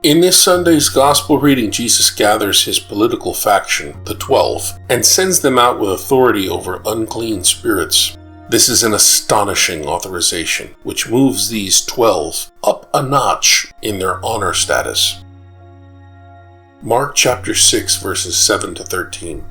In this Sunday's Gospel reading, Jesus gathers his political faction, the 12, and sends them out with authority over unclean spirits. This is an astonishing authorization, which moves these 12 up a notch in their honor status. Mark chapter 6, verses 7 to 13.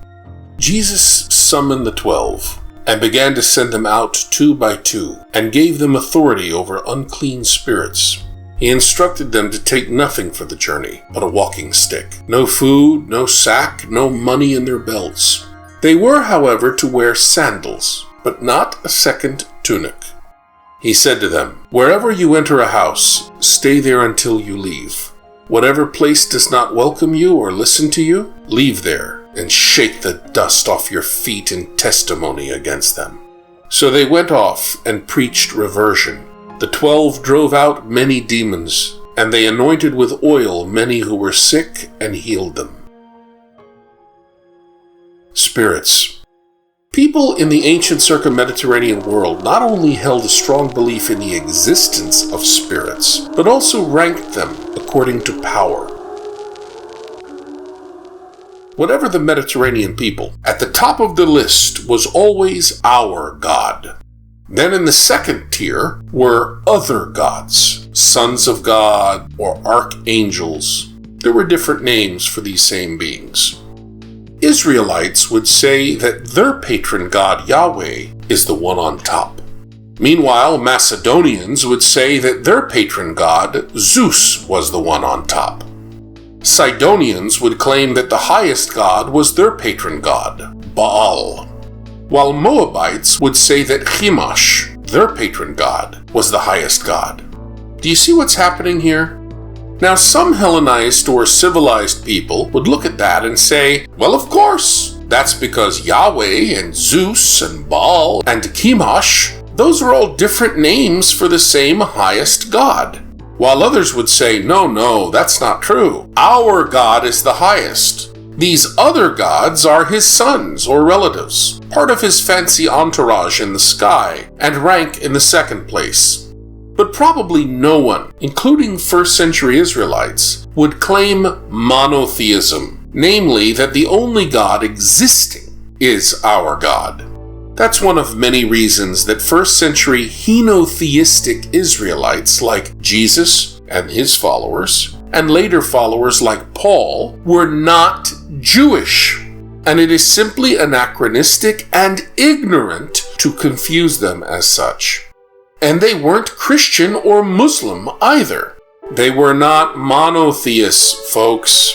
Jesus summoned the 12 and began to send them out 2 by 2, and gave them authority over unclean spirits. He instructed them to take nothing for the journey but a walking stick. No food, no sack, no money in their belts. They were, however, to wear sandals, but not a second tunic. He said to them, "Wherever you enter a house, stay there until you leave. Whatever place does not welcome you or listen to you, leave there and shake the dust off your feet in testimony against them." So they went off and preached reversion. The 12 drove out many demons, and they anointed with oil many who were sick and healed them. Spirits. People in the ancient circum-Mediterranean world not only held a strong belief in the existence of spirits, but also ranked them according to power. Whatever the Mediterranean people, at the top of the list was always our God. Then in the second tier were other gods, sons of God or archangels. There were different names for these same beings. Israelites would say that their patron god Yahweh is the one on top. Meanwhile, Macedonians would say that their patron god Zeus was the one on top. Sidonians would claim that the highest god was their patron god, Baal, while Moabites would say that Chemosh, their patron god, was the highest god. Do you see what's happening here? Now, some Hellenized or civilized people would look at that and say, well, of course, that's because Yahweh and Zeus and Baal and Chemosh, those are all different names for the same highest god. While others would say, no, that's not true. Our God is the highest. These other gods are his sons or relatives, part of his fancy entourage in the sky, and rank in the second place. But probably no one, including first century Israelites, would claim monotheism, namely that the only God existing is our God. That's one of many reasons that first century henotheistic Israelites like Jesus and his followers, and later followers like Paul, were not Jewish. And it is simply anachronistic and ignorant to confuse them as such. And they weren't Christian or Muslim either. They were not monotheists, folks.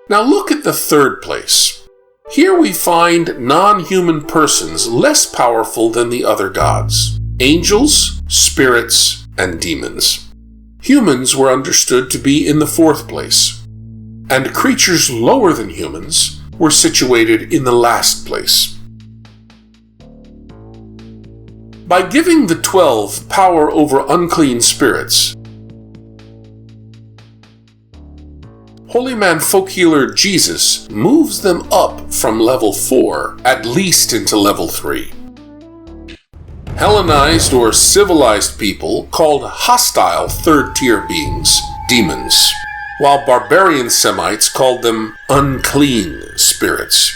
Now look at the third place. Here we find non-human persons less powerful than the other gods: angels, spirits, and demons. Humans were understood to be in the fourth place, and creatures lower than humans were situated in the last place. By giving the 12 power over unclean spirits, holy man folk healer Jesus moves them up from level 4 at least into level 3. Hellenized or civilized people called hostile third-tier beings demons, while barbarian Semites called them unclean spirits.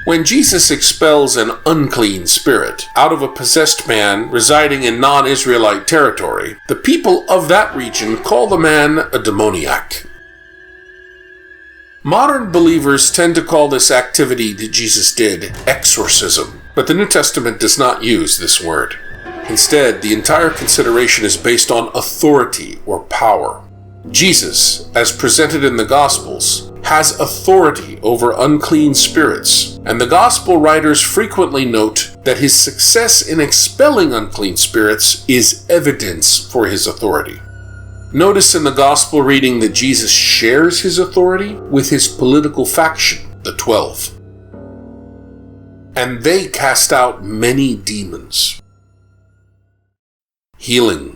When Jesus expels an unclean spirit out of a possessed man residing in non-Israelite territory, the people of that region call the man a demoniac. Modern believers tend to call this activity that Jesus did exorcism, but the New Testament does not use this word. Instead, the entire consideration is based on authority or power. Jesus, as presented in the Gospels, has authority over unclean spirits, and the Gospel writers frequently note that his success in expelling unclean spirits is evidence for his authority. Notice in the Gospel reading that Jesus shares his authority with his political faction, the 12. And they cast out many demons. Healing.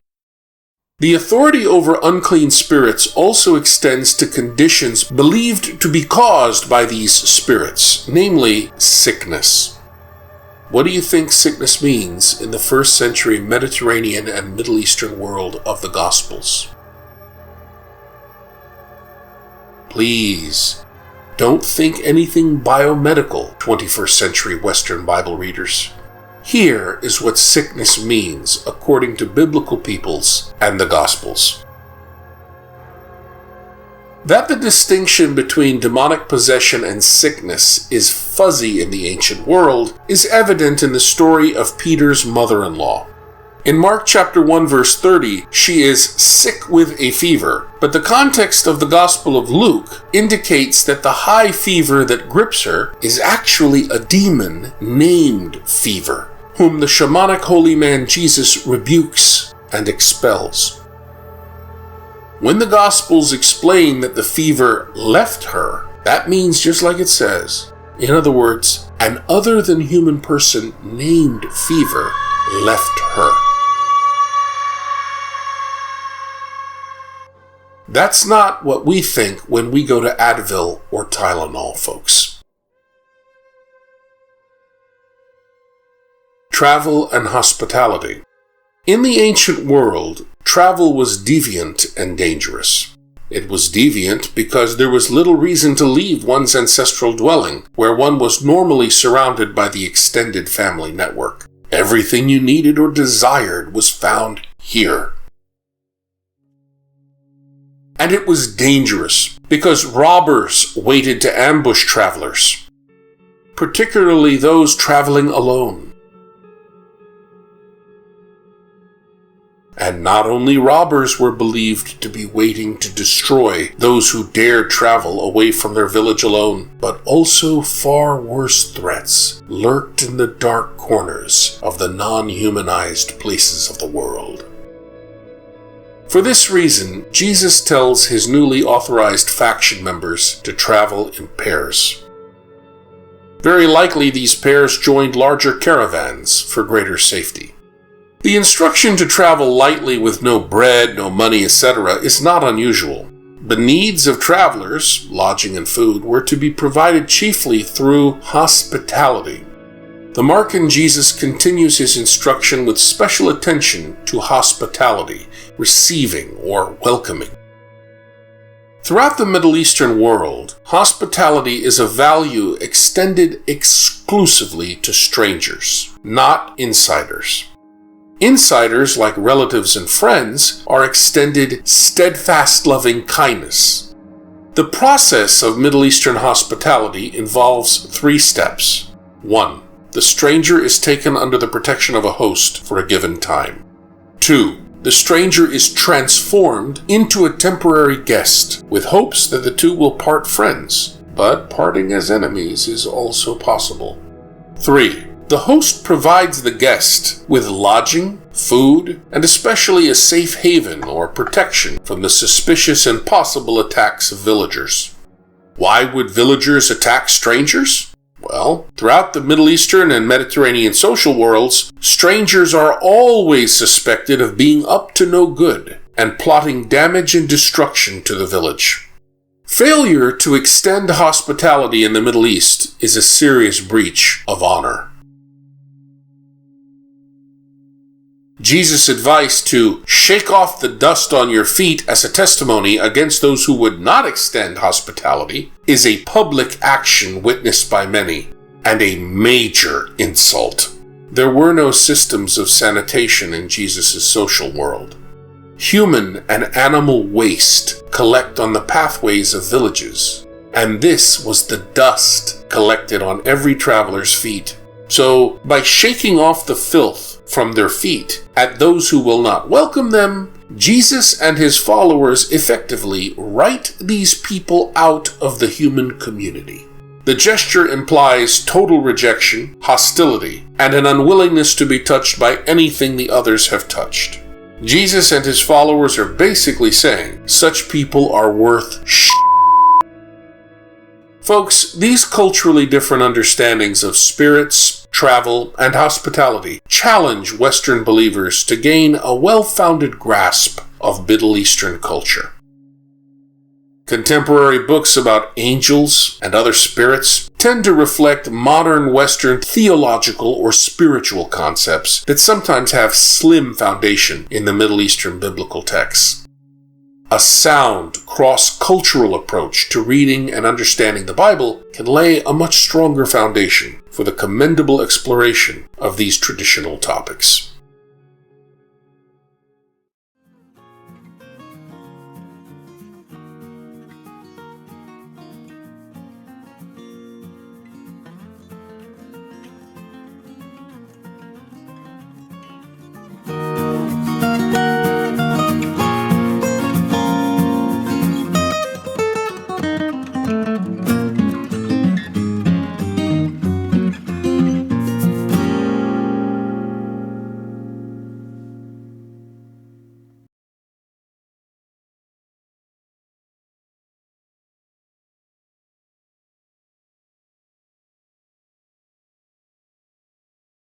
The authority over unclean spirits also extends to conditions believed to be caused by these spirits, namely sickness. What do you think sickness means in the first century Mediterranean and Middle Eastern world of the Gospels? Please, don't think anything biomedical, 21st century Western Bible readers. Here is what sickness means according to biblical peoples and the Gospels. That the distinction between demonic possession and sickness is fuzzy in the ancient world is evident in the story of Peter's mother-in-law. In Mark chapter 1 verse 30, she is sick with a fever, but the context of the Gospel of Luke indicates that the high fever that grips her is actually a demon named Fever, whom the shamanic holy man Jesus rebukes and expels. When the Gospels explain that the fever left her, that means just like it says. In other words, an other than human person named Fever left her. That's not what we think when we go to Advil or Tylenol, folks. Travel and hospitality. In the ancient world, travel was deviant and dangerous. It was deviant because there was little reason to leave one's ancestral dwelling, where one was normally surrounded by the extended family network. Everything you needed or desired was found here. And it was dangerous because robbers waited to ambush travelers, particularly those traveling alone. And not only robbers were believed to be waiting to destroy those who dared travel away from their village alone, but also far worse threats lurked in the dark corners of the non-humanized places of the world. For this reason, Jesus tells his newly authorized faction members to travel in pairs. Very likely these pairs joined larger caravans for greater safety. The instruction to travel lightly with no bread, no money, etc. is not unusual. The needs of travelers, lodging and food, were to be provided chiefly through hospitality. The Mark in Jesus continues his instruction with special attention to hospitality, receiving or welcoming. Throughout the Middle Eastern world, hospitality is a value extended exclusively to strangers, not insiders. Insiders, like relatives and friends, are extended steadfast loving kindness. The process of Middle Eastern hospitality involves 3 steps. 1. The stranger is taken under the protection of a host for a given time. 2. The stranger is transformed into a temporary guest, with hopes that the two will part friends, but parting as enemies is also possible. 3. The host provides the guest with lodging, food, and especially a safe haven or protection from the suspicious and possible attacks of villagers. Why would villagers attack strangers? Well, throughout the Middle Eastern and Mediterranean social worlds, strangers are always suspected of being up to no good and plotting damage and destruction to the village. Failure to extend hospitality in the Middle East is a serious breach of honor. Jesus' advice to shake off the dust on your feet as a testimony against those who would not extend hospitality is a public action witnessed by many, and a major insult. There were no systems of sanitation in Jesus' social world. Human and animal waste collect on the pathways of villages, and this was the dust collected on every traveler's feet. So, by shaking off the filth from their feet at those who will not welcome them, Jesus and his followers effectively write these people out of the human community. The gesture implies total rejection, hostility, and an unwillingness to be touched by anything the others have touched. Jesus and his followers are basically saying, such people are worth Folks, these culturally different understandings of spirits, travel, and hospitality challenge Western believers to gain a well-founded grasp of Middle Eastern culture. Contemporary books about angels and other spirits tend to reflect modern Western theological or spiritual concepts that sometimes have slim foundation in the Middle Eastern biblical texts. A sound, cross-cultural approach to reading and understanding the Bible can lay a much stronger foundation for the commendable exploration of these traditional topics.